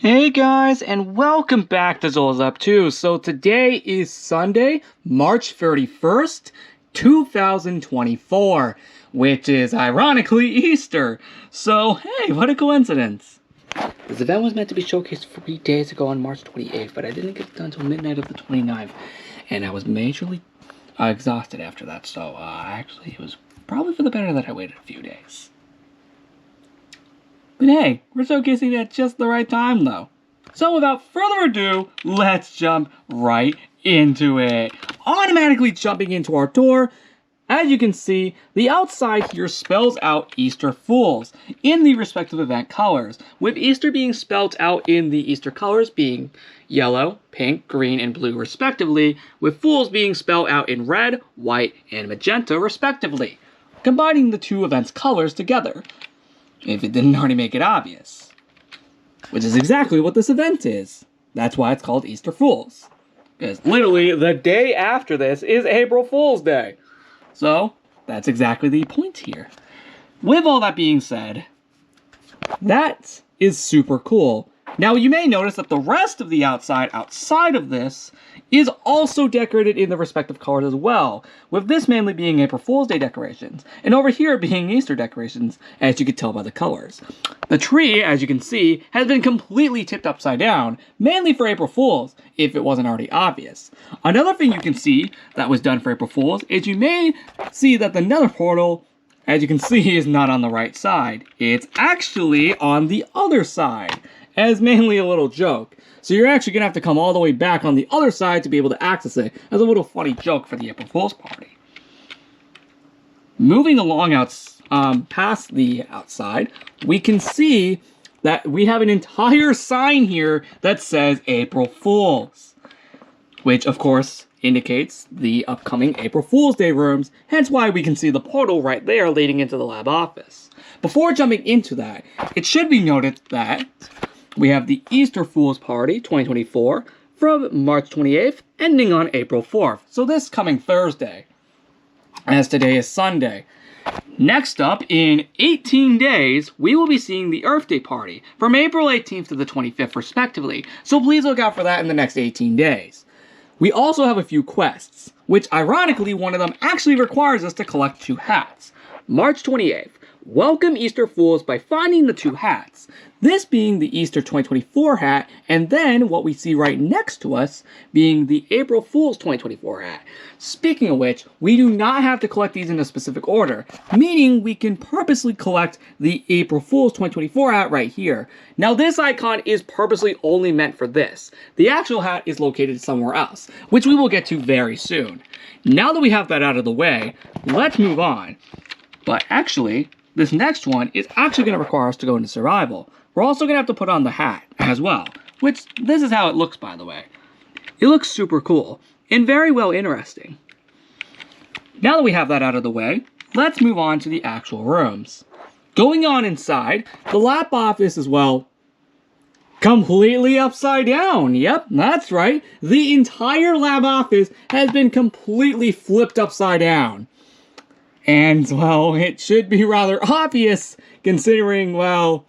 Hey guys, and welcome back to Zola's Up 2. So today is Sunday, March 31st, 2024, which is ironically Easter. So hey, what a coincidence. This event was meant to be showcased 3 days ago on March 28th, but I didn't get it done until midnight of the 29th, and I was majorly exhausted after that, so actually it was probably for the better that I waited a few days. But hey, we're showcasing it at just the right time though. So without further ado, let's jump right into it. Automatically jumping into our tour, as you can see, the outside here spells out Easter Fools in the respective event colors, with Easter being spelled out in the Easter colors being yellow, pink, green, and blue respectively, with Fools being spelled out in red, white, and magenta respectively, combining the two events' colors together, if it didn't already make it obvious. Which is exactly what this event is. That's why it's called Easter Fools. Because literally the day after this is April Fool's Day. So, that's exactly the point here. With all that being said, that is super cool. Now you may notice that the rest of the outside of this is also decorated in the respective colors as well, with this mainly being April Fool's Day decorations, and over here being Easter decorations, as you can tell by the colors. The tree, as you can see, has been completely tipped upside down, mainly for April Fools, if it wasn't already obvious. Another thing you can see that was done for April Fools is you may see that the nether portal, as you can see, is not on the right side. It's actually on the other side, as mainly a little joke. So you're actually going to have to come all the way back on the other side to be able to access it as a little funny joke for the April Fool's party. Moving along past the outside, we can see that we have an entire sign here that says April Fools, which of course indicates the upcoming April Fool's Day rooms, hence why we can see the portal right there leading into the lab office. Before jumping into that, it should be noted that we have the Easter Fool's Party 2024 from March 28th, ending on April 4th. So this coming Thursday, as today is Sunday. Next up, in 18 days, we will be seeing the Earth Day Party from April 18th to the 25th respectively. So please look out for that in the next 18 days. We also have a few quests, which ironically one of them actually requires us to collect 2 hats. March 28th. Welcome Easter Fools by finding the 2 hats. This being the Easter 2024 hat, and then what we see right next to us being the April Fool's 2024 hat. Speaking of which, we do not have to collect these in a specific order, meaning we can purposely collect the April Fool's 2024 hat right here. Now this icon is purposely only meant for this. The actual hat is located somewhere else, which we will get to very soon. Now that we have that out of the way, let's move on. But actually, this next one is actually going to require us to go into survival. We're also going to have to put on the hat as well, which this is how it looks, by the way. It looks super cool and very well interesting. Now that we have that out of the way, let's move on to the actual rooms. Going on inside, the lab office is, well, completely upside down. Yep, that's right. The entire lab office has been completely flipped upside down. And, well, it should be rather obvious considering, well,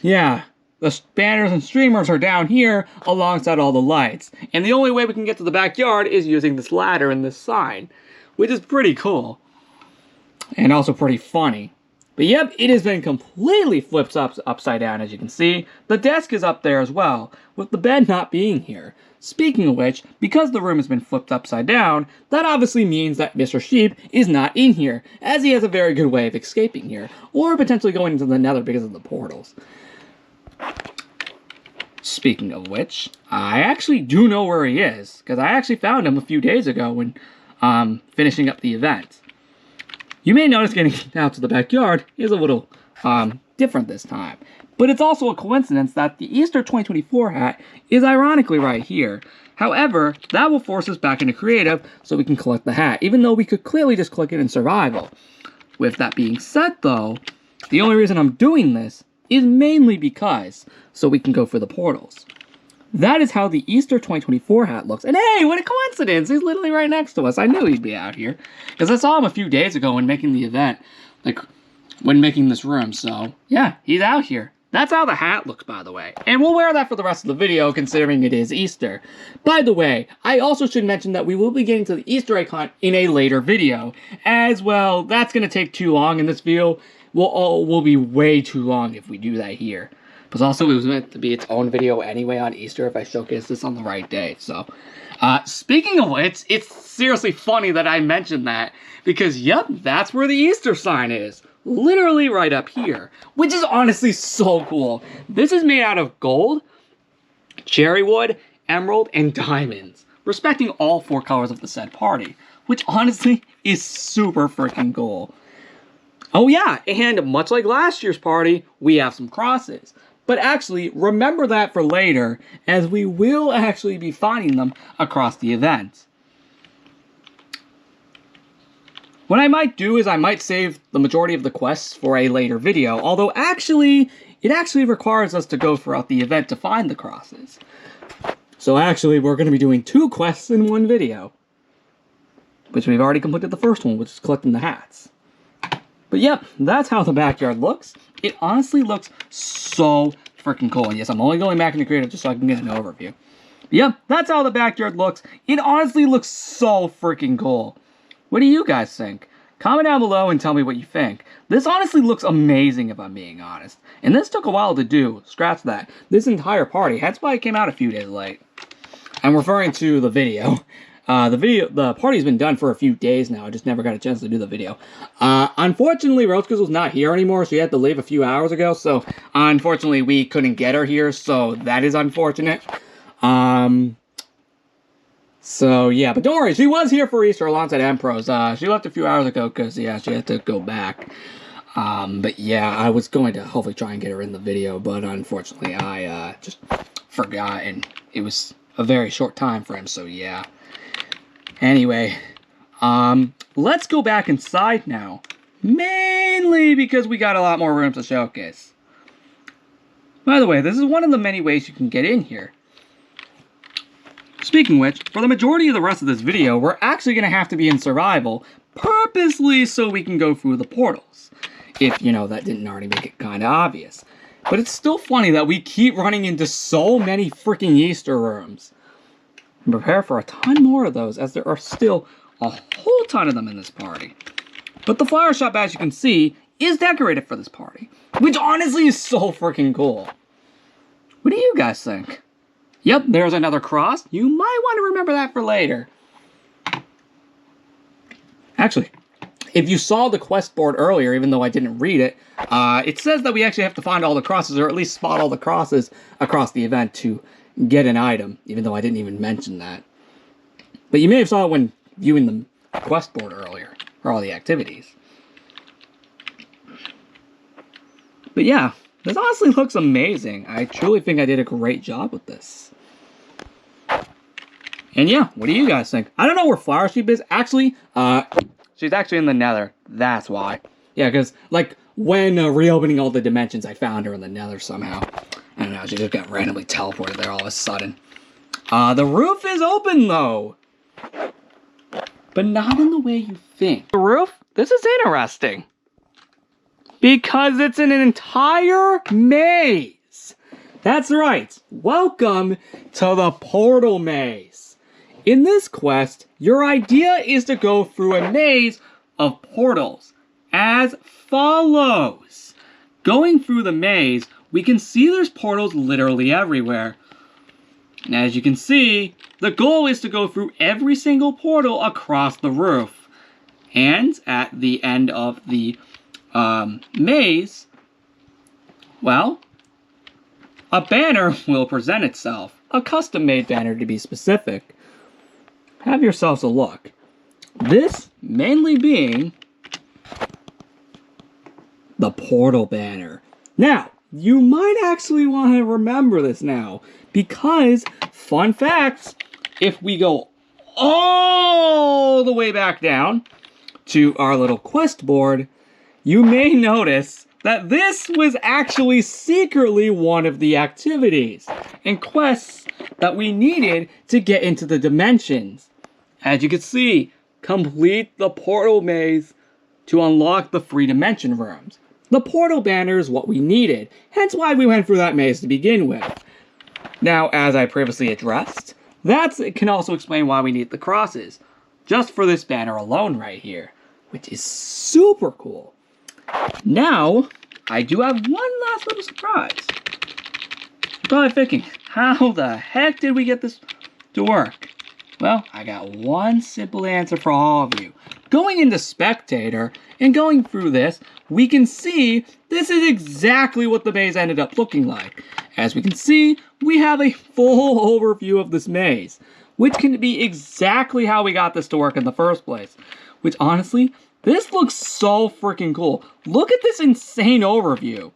yeah, the banners and streamers are down here alongside all the lights. And the only way we can get to the backyard is using this ladder and this sign, which is pretty cool. And also pretty funny. But yep, it has been completely flipped upside down, as you can see. The desk is up there as well, with the bed not being here. Speaking of which, because the room has been flipped upside down, that obviously means that Mr. Sheep is not in here, as he has a very good way of escaping here, or potentially going into the nether because of the portals. Speaking of which, I actually do know where he is, because I actually found him a few days ago when finishing up the event. You may notice getting out to the backyard is a little different this time. But it's also a coincidence that the Easter 2024 hat is ironically right here. However, that will force us back into creative so we can collect the hat, even though we could clearly just click it in survival. With that being said though, the only reason I'm doing this is mainly because so we can go for the portals. That is how the Easter 2024 hat looks. And hey, what a coincidence! He's literally right next to us. I knew he'd be out here. Because I saw him a few days ago when making the event. Like, when making this room. So, yeah, he's out here. That's how the hat looks, by the way. And we'll wear that for the rest of the video, considering it is Easter. By the way, I also should mention that we will be getting to the Easter egg hunt in a later video. As well, that's going to take too long in this video. Will be way too long if we do that here. But also, it was meant to be its own video anyway on Easter if I showcase this on the right day. So, speaking of which, it's seriously funny that I mentioned that. Because, yep, that's where the Easter sign is. Literally right up here, which is honestly so cool. This is made out of gold, cherry wood, emerald, and diamonds, respecting all 4 colors of the said party, which honestly is super freaking cool. Oh yeah, and much like last year's party, we have some crosses. But actually, remember that for later, as we will actually be finding them across the event. What I might do is I might save the majority of the quests for a later video, although actually, it actually requires us to go throughout the event to find the crosses. So actually, we're going to be doing 2 quests in 1 video. Which we've already completed the first one, which is collecting the hats. But yep, that's how the backyard looks. It honestly looks so freaking cool. And yes, I'm only going back into creative just so I can get an overview. But yep, that's how the backyard looks. It honestly looks so freaking cool. What do you guys think? Comment down below and tell me what you think. This honestly looks amazing if I'm being honest. And this took a while to do. Scratch that. This entire party. That's why it came out a few days late. I'm referring to the video. The party's been done for a few days now. I just never got a chance to do the video. Unfortunately, Rose Crystal's not here anymore. She had to leave a few hours ago. So, unfortunately, we couldn't get her here. So, that is unfortunate. So, yeah, but don't worry, she was here for Easter alongside Empros. She left a few hours ago because, yeah, she had to go back. But, yeah, I was going to hopefully try and get her in the video, but unfortunately, I just forgot, and it was a very short time frame, so, yeah. Anyway, let's go back inside now, mainly because we got a lot more rooms to showcase. By the way, this is one of the many ways you can get in here. Speaking of which, for the majority of the rest of this video, we're actually going to have to be in survival, purposely so we can go through the portals. If, you know, that didn't already make it kind of obvious. But it's still funny that we keep running into so many freaking Easter rooms. And prepare for a ton more of those, as there are still a whole ton of them in this party. But the flower shop, as you can see, is decorated for this party. Which honestly is so freaking cool. What do you guys think? Yep, there's another cross. You might want to remember that for later. Actually, if you saw the quest board earlier, even though I didn't read it, it says that we actually have to find all the crosses, or at least spot all the crosses across the event to get an item, even though I didn't even mention that. But you may have saw it when viewing the quest board earlier, or all the activities. But yeah, this honestly looks amazing. I truly think I did a great job with this. And yeah, what do you guys think? I don't know where Flower Sheep is. Actually, she's actually in the Nether. That's why. Yeah, because, like, when reopening all the dimensions, I found her in the Nether somehow. I don't know, she just got randomly teleported there all of a sudden. The roof is open, though. But not in the way you think. The roof? This is interesting. Because it's an entire maze. That's right. Welcome to the Portal Maze. In this quest, your idea is to go through a maze of portals as follows. Going through the maze, we can see there's portals literally everywhere. And as you can see, the goal is to go through every single portal across the roof. And at the end of the maze, well, a banner will present itself. A custom-made banner to be specific. Have yourselves a look. This mainly being the portal banner. Now, you might actually want to remember this now, because, fun facts, if we go all the way back down to our little quest board, you may notice that this was actually secretly one of the activities and quests that we needed to get into the dimensions. As you can see, complete the portal maze to unlock the 3 dimension rooms. the portal banner is what we needed, hence why we went through that maze to begin with. Now, as I previously addressed, that can also explain why we need the crosses, just for this banner alone right here, which is super cool. Now, I do have one last little surprise. You're probably thinking, how the heck did we get this to work? Well, I got one simple answer for all of you. Going into Spectator and going through this, we can see this is exactly what the maze ended up looking like. As we can see, we have a full overview of this maze, which can be exactly how we got this to work in the first place. Which honestly, this looks so freaking cool. Look at this insane overview.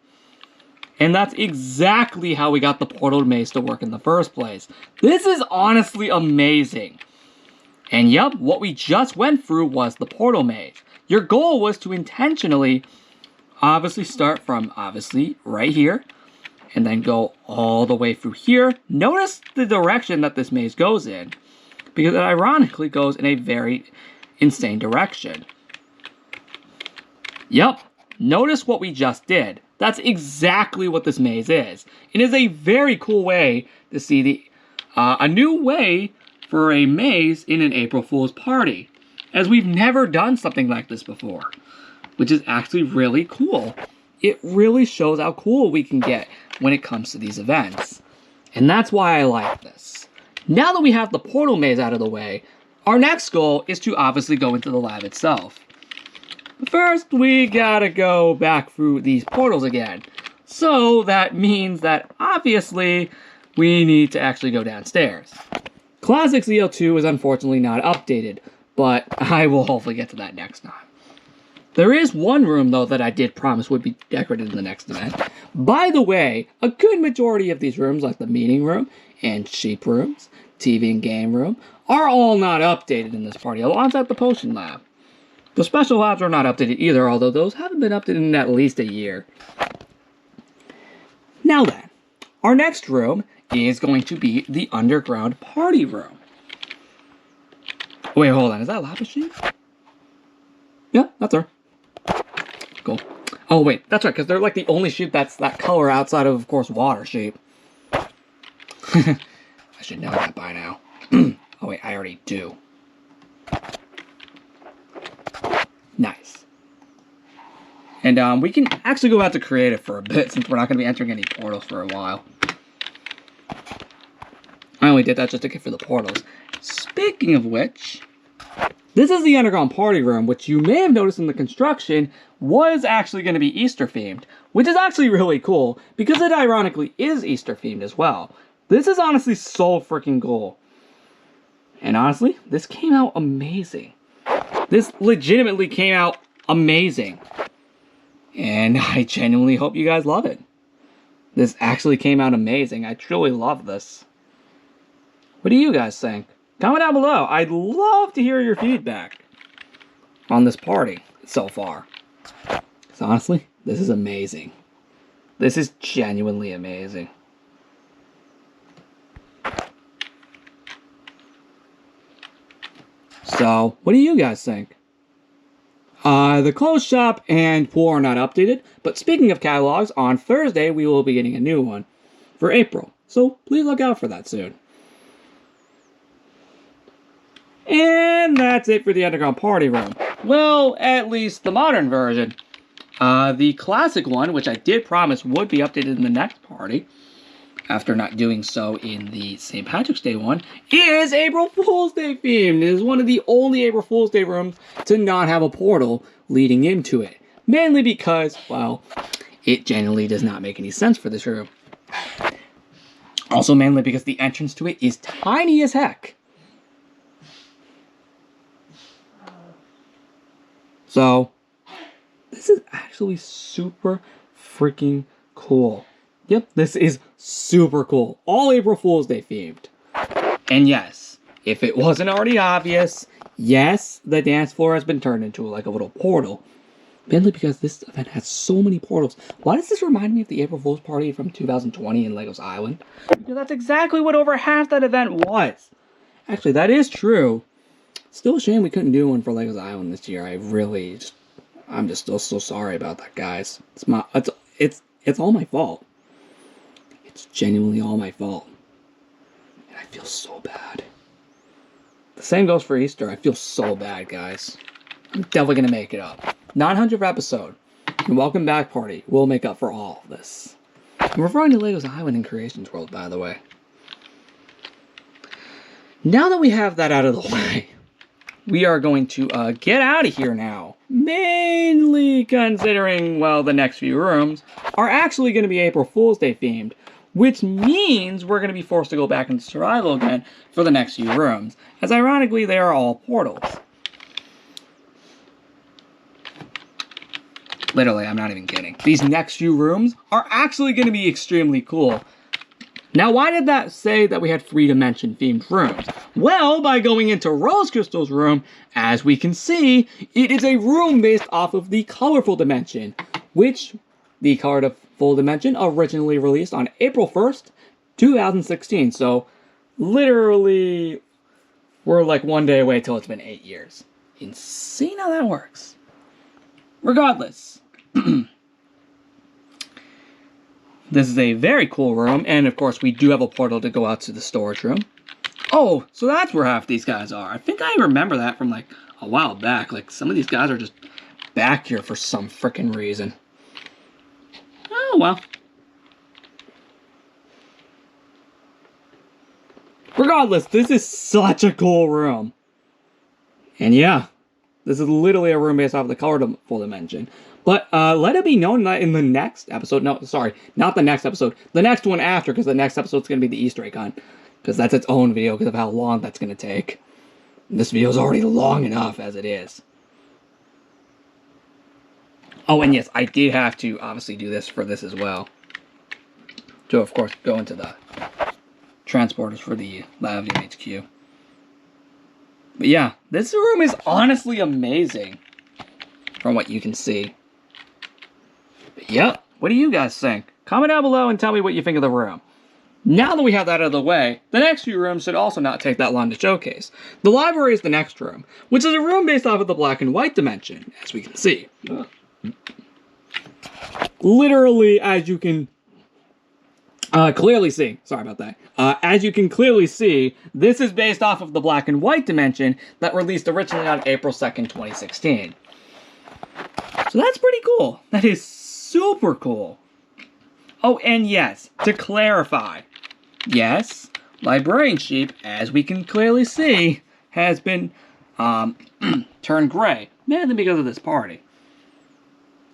And that's exactly how we got the portal maze to work in the first place. This is honestly amazing. And yep, what we just went through was the portal maze. Your goal was to intentionally, obviously start from, right here, and then go all the way through here. Notice the direction that this maze goes in, because it ironically goes in a very insane direction. Yep, notice what we just did. That's exactly what this maze is. It is a very cool way to see a new way for a maze in an April Fool's party, as we've never done something like this before, which is actually really cool. It really shows how cool we can get when it comes to these events. And that's why I like this. Now that we have the portal maze out of the way, our next goal is to obviously go into the lab itself. But first, we gotta go back through these portals again. So that means that obviously we need to actually go downstairs. Classic ZL2 is unfortunately not updated, but I will hopefully get to that next time. There is one room, though, that I did promise would be decorated in the next event. By the way, a good majority of these rooms, like the meeting room and sheep rooms, TV and game room, are all not updated in this party, alongside the potion lab. The special labs are not updated either, although those haven't been updated in at least a year. Now then, our next room is going to be the underground party room. Wait, hold on, is that Lava Sheep? Yeah, that's her. Cool. Oh wait, that's right, because they're like the only sheep that's that color outside of course, water sheep. I should know that by now. Oh wait, I already do. Nice. And we can actually go out to creative for a bit, since we're not going to be entering any portals for a while. I only did that just to get for the portals. Speaking of which, this is the underground party room, which you may have noticed in the construction was actually going to be Easter themed, which is actually really cool because it ironically is Easter themed as well. This is honestly so freaking cool. And honestly, this came out amazing. This legitimately came out amazing. And I genuinely hope you guys love it. This actually came out amazing. I truly love this. What do you guys think? Comment down below. I'd love to hear your feedback on this party so far. Because honestly, this is amazing. This is genuinely amazing. So, what do you guys think? The clothes shop and pool are not updated, but speaking of catalogs, on Thursday we will be getting a new one for April. So, please look out for that soon. And that's it for the underground party room. Well, at least the modern version. The classic one, which I did promise would be updated in the next party, after not doing so in the St. Patrick's Day one, is April Fool's Day themed. It is one of the only April Fool's Day rooms to not have a portal leading into it. Mainly because, well, it generally does not make any sense for this room. Also mainly because the entrance to it is tiny as heck. So, this is actually super freaking cool. Yep, this is super cool. All April Fool's Day themed. And yes, if it wasn't already obvious, yes, the dance floor has been turned into like a little portal. Mainly because this event has so many portals. Why does this remind me of the April Fool's party from 2020 in Legos Island? Because that's exactly what over half that event was. Actually, that is true. Still a shame we couldn't do one for Legos Island this year. I really just I'm just still so sorry about that, guys. It's all my fault. It's genuinely all my fault. And I feel so bad. The same goes for Easter. I feel so bad, guys. I'm definitely gonna make it up. 900th episode. And welcome back party. We'll make up for all of this. I'm referring to Lego's Island in Creations World, by the way. Now that we have that out of the way, we are going to get out of here now. Mainly considering, well, the next few rooms are actually going to be April Fool's Day themed, which means we're going to be forced to go back into survival again for the next few rooms, as ironically they are all portals. Literally, I'm not even kidding. These next few rooms are actually going to be extremely cool. Now, why did that say that we had 3-dimension themed rooms? Well, by going into Rose Crystal's room, as we can see, it is a room based off of the Colorful Dimension, which the Colorful Dimension originally released on April 1st, 2016. So, literally, we're like one day away till it's been 8 years. Insane how that works. Regardless. This is a very cool room, and of course we do have a portal to go out to the storage room. Oh, so that's where half these guys are. I think I remember that from like a while back. Like some of these guys are just back here for some freaking reason. Oh, well. Regardless, this is such a cool room. And yeah, this is literally a room based off of the Colorful Dimension. But let it be known that in the next episode, no, sorry, not the next episode, the next one after, because the next episode's going to be the Easter egg hunt. Because that's its own video because of how long that's going to take. This video is already long enough as it is. Oh, and yes, I did have to obviously do this for this as well. To, of course, go into the transporters for the Lavium HQ. But yeah, this room is honestly amazing. From what you can see. But yep, what do you guys think? Comment down below and tell me what you think of the room. Now that we have that out of the way, the next few rooms should also not take that long to showcase. The library is the next room, which is a room based off of the black and white dimension, as we can see. Literally, as you can clearly see, sorry about that. As you can clearly see, this is based off of the black and white dimension that released originally on April 2nd, 2016. So that's pretty cool. That is super cool. Oh, and yes, to clarify, yes, Librarian Sheep, as we can clearly see, has been turned gray, mainly because of this party.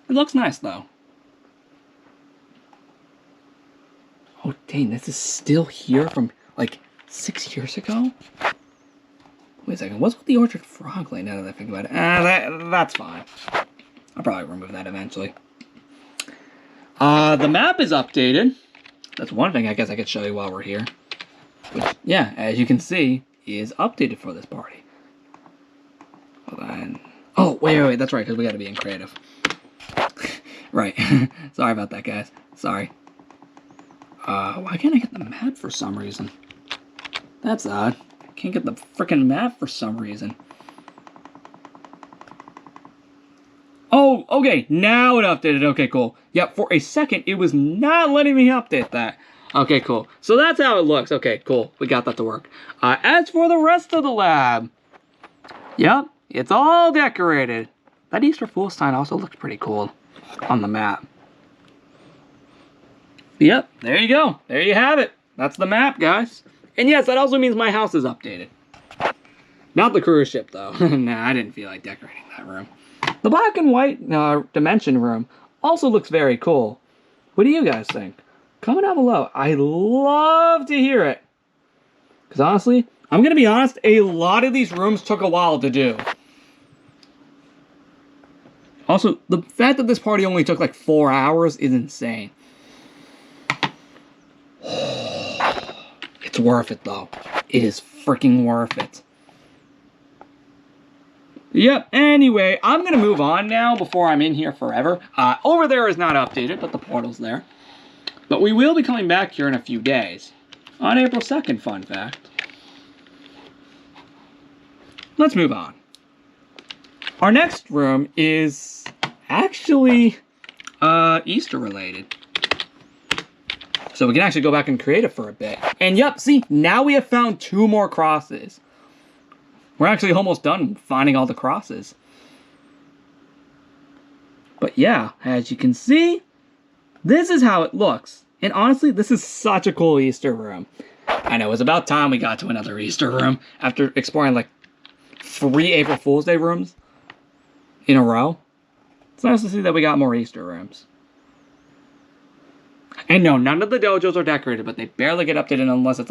It looks nice, though. Oh, dang, this is still here from, like, 6 years ago? Wait a second, what's with the Orchard Frogland now that I think about it? That's fine. I'll probably remove that eventually. The map is updated. That's one thing I guess I could show you while we're here. Which, yeah, as you can see, is updated for this party. Hold on. Oh, wait, that's right, because we gotta be in creative. Right. Sorry about that, guys. Sorry. Why can't I get the map for some reason? That's odd. I can't get the frickin' map for some reason. Oh, okay, now it updated. Okay, cool. Yep, for a second, it was not letting me update that. Okay, cool. So that's how it looks. Okay, cool. We got that to work. As for the rest of the lab, yep, it's all decorated. That Easter Fool's sign also looks pretty cool on the map. Yep, there you go. There you have it. That's the map, guys. And yes, that also means my house is updated. Not the cruise ship, though. Nah, I didn't feel like decorating that room. The black and white dimension room also looks very cool. What do you guys think? Comment down below. I love to hear it. Because honestly, I'm going to be honest, a lot of these rooms took a while to do. Also, the fact that this party only took like 4 hours is insane. It's worth it, though. It is freaking worth it. Yep, anyway, I'm going to move on now before I'm in here forever. Over there is not updated, but the portal's there. But we will be coming back here in a few days. On April 2nd, fun fact. Let's move on. Our next room is actually Easter related. So we can actually go back and create it for a bit. And yep, see, now we have found 2 more crosses. We're actually almost done finding all the crosses. But yeah, as you can see, this is how it looks. And honestly, this is such a cool Easter room. I know, it was about time we got to another Easter room after exploring like 3 April Fool's Day rooms in a row. It's nice to see that we got more Easter rooms. And no, none of the dojos are decorated, but they barely get updated unless it's